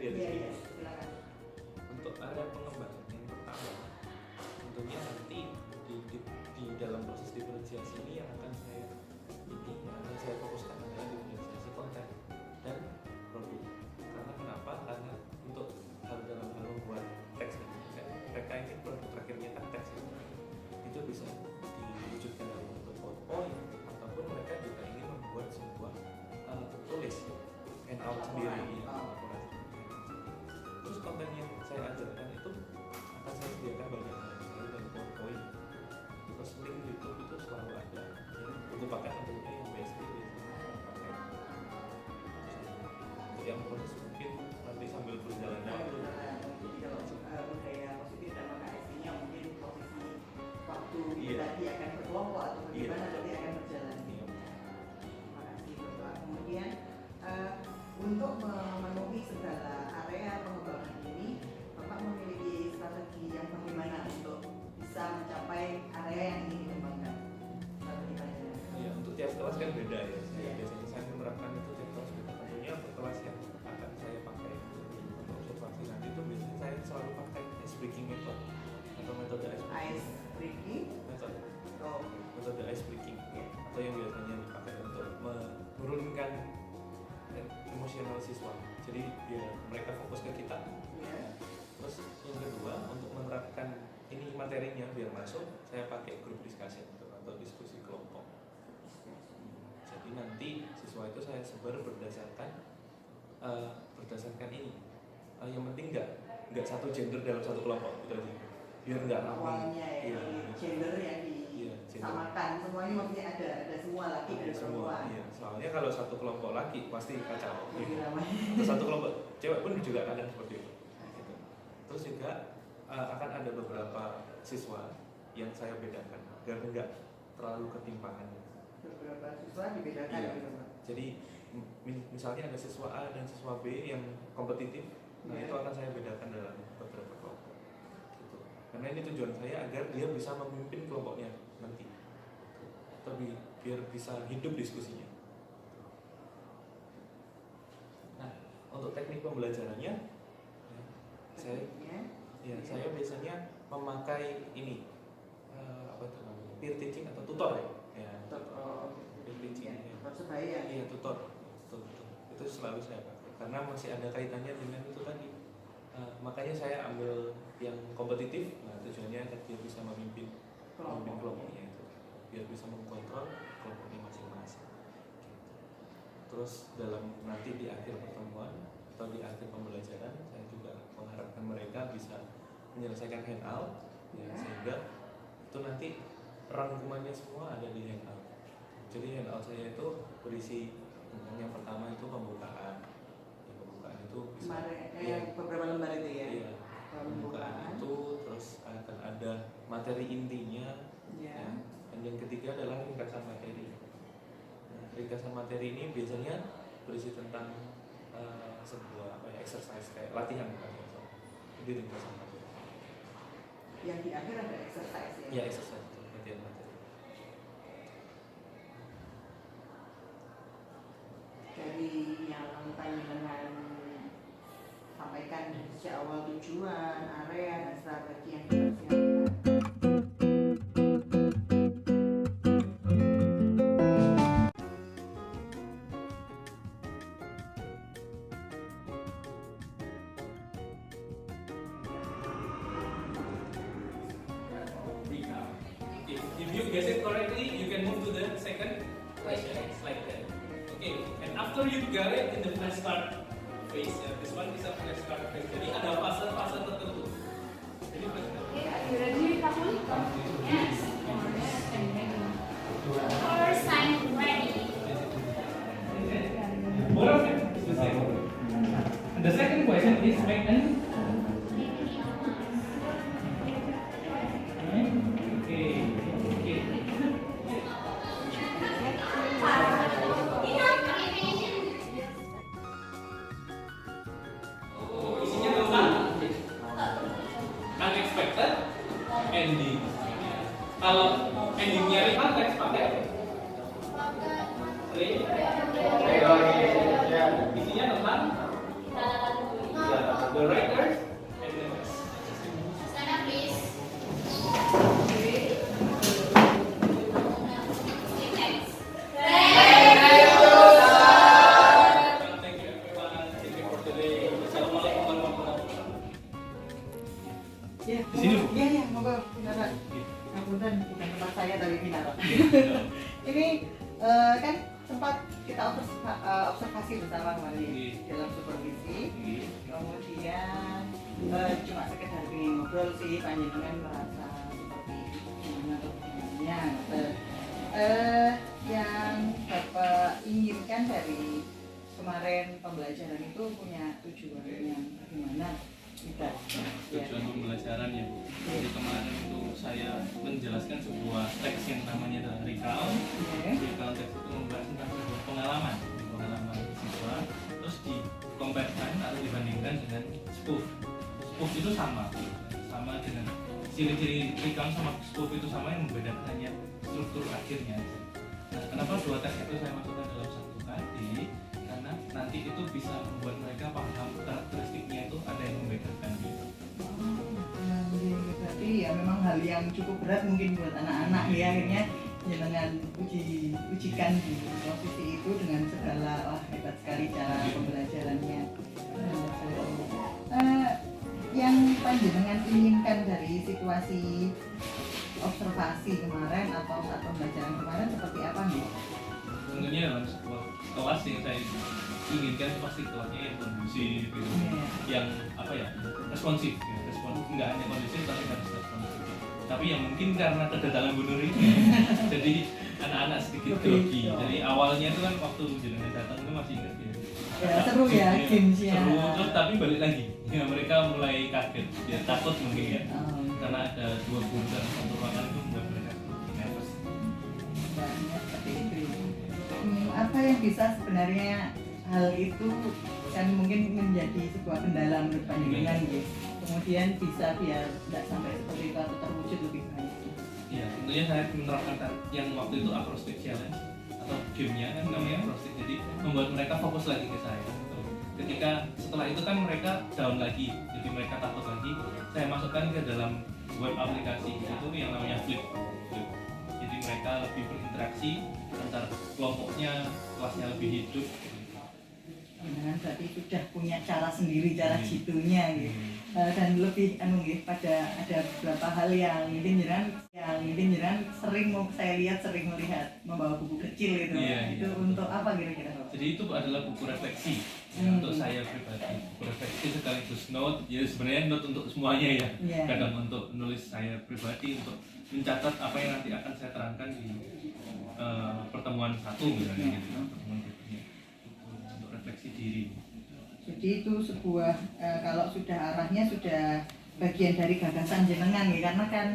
di atas ini. Silakan. Untuk area pengembangan yang pertama, tentunya nanti di dalam proses diferensiasi ini yang akan saya fokuskan adalah diferensiasi konten dan produk. Karena kenapa? Karena untuk dalam hal membuat teks ini, mereka ini produk terakhirnya kan teks itu bisa diwujudkan dalam bentuk PowerPoint ataupun mereka juga ingin membuat sebuah tulis handout sendiri. Terus konten yang saya ajarkan itu akan saya sediakan banyak sekali dari PowerPoint. Terus link YouTube itu selalu ada. Untuk paket tentunya yang basic biasanya pakai. Untuk yang proses mungkin nanti sambil berjalan waktu. Jadi kalau budaya positif dan maka SI-nya mungkin posisi waktu Iya. tadi akan berkelompok atau bagaimana Iya. nanti akan berjalan. Iya. Terima kasih Bapak. Kemudian untuk memenuhi segala area pengembangan ini, Bapak memiliki strategi yang bagaimana untuk bisa mencapai area yang ingin dikembangkan? Strategi pelajaran. Ya, untuk tiap kelas kan beda ya. Iya. Biasanya saya menerapkan itu tiap kelas beda. Tentunya untuk kelas yang akan saya pakai untuk observasi nanti itu biasanya saya selalu pakai ice breaking method atau metode Ice breaking. metode ice breaking atau yang biasanya dipakai untuk menurunkan emosional siswa. Jadi biar mereka fokus ke kita. Ya. Terus yang kedua untuk menerapkan ini materinya biar masuk, saya pakai group discussion atau diskusi kelompok. Jadi nanti siswa itu saya sebar berdasarkan ini. Yang penting nggak satu gender dalam satu kelompok gitu aja. Biar nggak Awalnya ya, gender yang disamakan, semuanya maksudnya ada semua laki dan perempuan. Iya. Soalnya kalau satu kelompok laki pasti kacau. Jadi namanya. Terus satu kelompok cewek pun juga kadang seperti itu. Gitu. Terus juga akan ada beberapa siswa yang saya bedakan agar enggak terlalu ketimpangan. Beberapa siswa dibedakan Iya. gitu Pak. Jadi misalnya ada siswa A dan siswa B yang kompetitif, nah Iya. itu akan saya bedakan dalam beberapa kelompok. Gitu. Karena ini tujuan saya agar dia bisa memimpin kelompoknya nanti, biar bisa hidup diskusinya. Nah, untuk teknik pembelajarannya, saya biasanya memakai ini apa itu namanya, peer teaching atau tutor ya. Peer teaching. Persebaya. Iya, tutor. Itu selalu saya pakai karena masih ada kaitannya dengan itu tadi. Makanya saya ambil yang kompetitif. Nah, tujuannya agar dia bisa memimpin kelompoknya itu, biar bisa mengkontrol kelompoknya masing-masing. Gitu. Terus nanti di akhir pertemuan atau di akhir pembelajaran, saya juga mengharapkan mereka bisa menyelesaikan handout, ya, sehingga itu nanti rangkumannya semua ada di handout. Jadi handout saya itu berisi yang pertama itu pembukaan. Pembukaan itu bisa beberapa lembar itu ya. Iya. Pembukaan itu, terus akan ada materi intinya. Ya. Dan yang ketiga adalah ringkasan materi. Nah, ringkasan materi ini biasanya berisi tentang sebuah exercise kayak latihan. Jadi ringkasan materi. Yang di akhir ada exercise ya. Ya, exercise itu latihan materi. Dari yang panjenengan sampaikan sejak awal tujuan, area dan strategi yang dipersiapkan. If you guess it correctly, you can move to the second question, like that. Okay, and after you got it in the flashcard phase, this one is a flashcard phase. Jadi ada fase-fase tertentu. Jadi flashcard. Okay, are you ready, Kakul? Yes. First sign ready. Both of them is the same. And the second question is make an. Ending. Kalau endingnya real text pakai apa? Isinya tentang the writers, and then Stand up, please. Next. thank you everyone. Thank you for today. Assalamualaikum warahmatullahi wabarakatuh. Ya, Di sini, Bu? Iya, iya, monggo Pinara. Ngapunten, bukan tempat saya tapi Pinara. Ini kan sempat kita observasi bersama kemarin Iya. dalam supervisi. Iya. Kemudian cuma sekedar ingin ngobrol sih, panjenengan merasa seperti gimana atau bagaimana. Yang Bapak inginkan dari kemarin pembelajaran itu punya tujuan yang bagaimana? Kita Tujuan pembelajaran ya Bu. Jadi kemarin itu saya menjelaskan sebuah teks yang namanya adalah recount. Recount teks itu membahas tentang sebuah pengalaman siswa, terus dikompetkan atau dibandingkan dengan spoof. Spoof itu sama dengan ciri-ciri recount sama spoof itu sama, yang membedakan hanya struktur akhirnya. Nah, kenapa dua teks itu saya masukkan dalam satu kali? Karena nanti itu bisa membuat mereka paham karakteristiknya itu ada yang membedakan gitu. Berarti ya memang hal yang cukup berat mungkin buat anak-anak ya, akhirnya dengan ujikan di posisi itu dengan segala hebat sekali cara pembelajarannya. Yang panjenengan inginkan dari situasi observasi kemarin atau saat pembelajaran kemarin seperti apa nih? Tentunya dalam sebuah kelas yang saya inginkan pasti kelasnya yang kondusif gitu. Yang apa ya, responsif ya, nggak hanya kondusif tapi harus responsif. Tapi yang mungkin karena kedatangan Bu Nur ini jadi anak-anak sedikit grogi. Jadi awalnya itu kan waktu jenengan datang itu masih ingat ya. Seru ya gamesnya. Seru, terus tapi balik lagi ya, mereka mulai kaget ya, takut mungkin ya, karena ada dua guru dan satu ruangan itu membuat mereka nervous. Seperti itu. Apa yang bisa sebenarnya hal itu kan mungkin menjadi sebuah kendala menurut panjenengan gitu. Kemudian bisa biar tidak sampai seperti itu atau terwujud lebih baik. Ya, tentunya saya menerapkan yang waktu itu acrostic challenge atau gamenya kan namanya acrostic, jadi membuat mereka fokus lagi ke saya. Ketika setelah itu kan mereka down lagi, jadi mereka takut lagi. Saya masukkan ke dalam web aplikasi itu yang namanya Flip. Jadi mereka lebih berinteraksi antar kelompoknya, kelasnya lebih hidup. Dengan berarti sudah punya cara sendiri, cara jitunya gitu. Dan lebih pada ada beberapa hal yang mungkin jenengan sering saya lihat sering melihat membawa buku kecil itu. Iya, itu iya. untuk apa kira-kira? Jadi itu adalah buku refleksi untuk saya pribadi. Buku refleksi sekaligus note. Ya sebenarnya note untuk semuanya ya. Iya. Kadang untuk nulis saya pribadi, untuk mencatat apa yang nanti akan saya terangkan di pertemuan satu misalnya gitu. Pertemuan berikutnya untuk refleksi diri. Jadi itu sebuah kalau sudah arahnya sudah bagian dari gagasan jenengan ya, karena kan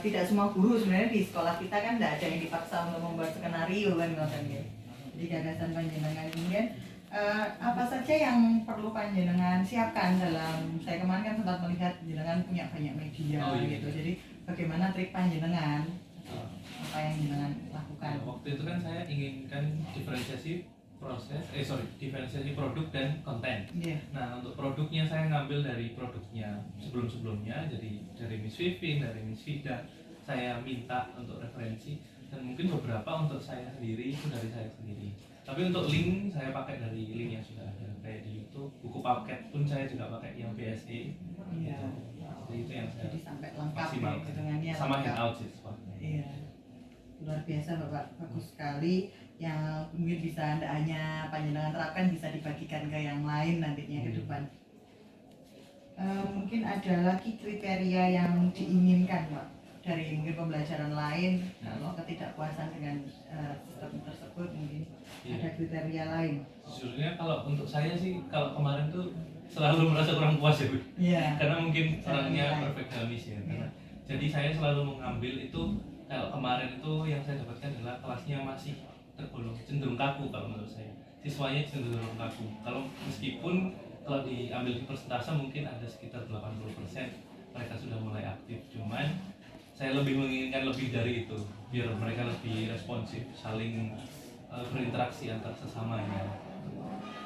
tidak semua guru sebenarnya di sekolah kita kan tidak ada yang dipaksa untuk membuat skenario kan ya. Jadi gagasan panjenengan kemudian apa saja yang perlu panjenengan siapkan dalam, saya kemarin kan sempat melihat jenengan punya banyak media gitu. Jadi bagaimana trik panjenengan, apa yang jenengan lakukan? Waktu itu kan saya inginkan diferensiasi diferensiasi produk dan konten. Nah, untuk produknya saya ngambil dari produknya sebelum-sebelumnya, jadi dari Miss Vivin, dari Miss Vida, saya minta untuk referensi, dan mungkin beberapa untuk saya sendiri itu dari saya sendiri. Tapi untuk link saya pakai dari link yang sudah ada, kayak di YouTube. Buku paket pun saya juga pakai yang BSE. Iya. Jadi itu yang saya Jadi sampai lengkap maksimal. ya, dengannya Sama lengkap. handout sih sepatutnya. Iya, luar biasa Bapak, bagus sekali. Yang mungkin bisa tidak hanya panjenengan terapkan, bisa dibagikan ke yang lain nantinya ke depan. Mungkin ada lagi kriteria yang diinginkan Pak dari mungkin pembelajaran lain, kalau ketidakpuasan dengan sistem tersebut mungkin ada kriteria lain. Sejujurnya kalau untuk saya sih, kalau kemarin tuh selalu merasa kurang puas ya Bu. Iya. Karena mungkin orangnya perfeksionis ya. Karena, jadi saya selalu mengambil itu, kalau kemarin itu yang saya dapatkan adalah kelasnya masih tergolong cenderung kaku kalau menurut saya. Siswanya cenderung kaku. Kalau meskipun kalau diambil di persentase mungkin ada sekitar 80% mereka sudah mulai aktif. Cuman saya lebih menginginkan lebih dari itu, biar mereka lebih responsif, saling berinteraksi antar sesamanya.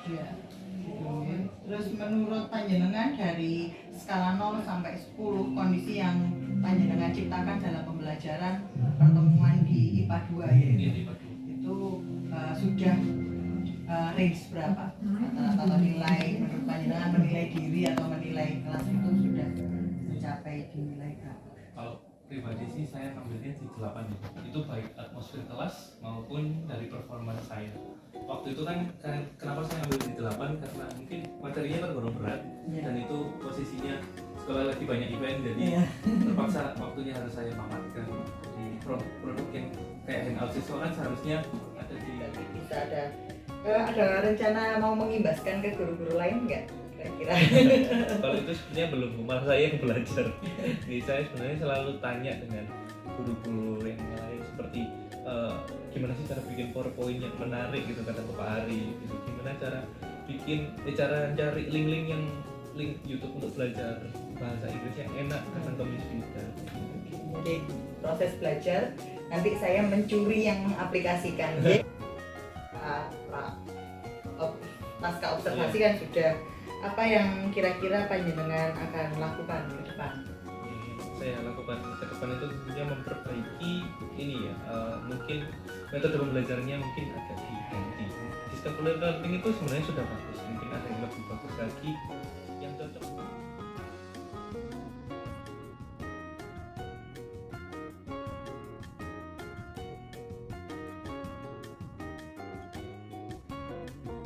Iya. Gitu. Terus menurut panjenengan dari skala 0 sampai 10 kondisi yang panjenengan ciptakan dalam pembelajaran pertemuan di IPA 2 ya itu sudah range berapa? Rata-rata nilai menurut panjenengan, menilai diri atau menilai kelas itu sudah mencapai di nilai berapa? Kalau pribadi sih saya ambilnya di 8 ya. Itu baik atmosfer kelas maupun dari performa saya. Waktu itu kan kenapa saya ambil di 8 karena mungkin materinya kan kurang berat dan itu posisinya sekolah lagi banyak event jadi terpaksa waktunya harus saya mamatkan di produk yang kayak hangout siswa kan seharusnya ada di Bisa ada rencana mau mengimbaskan ke guru-guru lain nggak kira-kira? kalau itu sebenarnya belum, malah saya yang belajar. Jadi saya sebenarnya selalu tanya dengan guru-guru yang lain seperti gimana sih cara bikin PowerPoint yang menarik gitu kata Pak Ari gitu. Gimana cara bikin cara cari link-link yang link YouTube untuk belajar bahasa Inggris yang enak kata Komis Bida. Jadi proses belajar nanti saya mencuri yang mengaplikasikan. Pasca observasi kan sudah, apa yang kira-kira panjenengan akan lakukan ke depan? Saya lakukan ke depan itu tentunya memperbaiki ini ya, mungkin metode pembelajarannya mungkin agak diganti. Sistem learning itu sebenarnya sudah bagus, mungkin ada yang lebih bagus lagi yang cocok.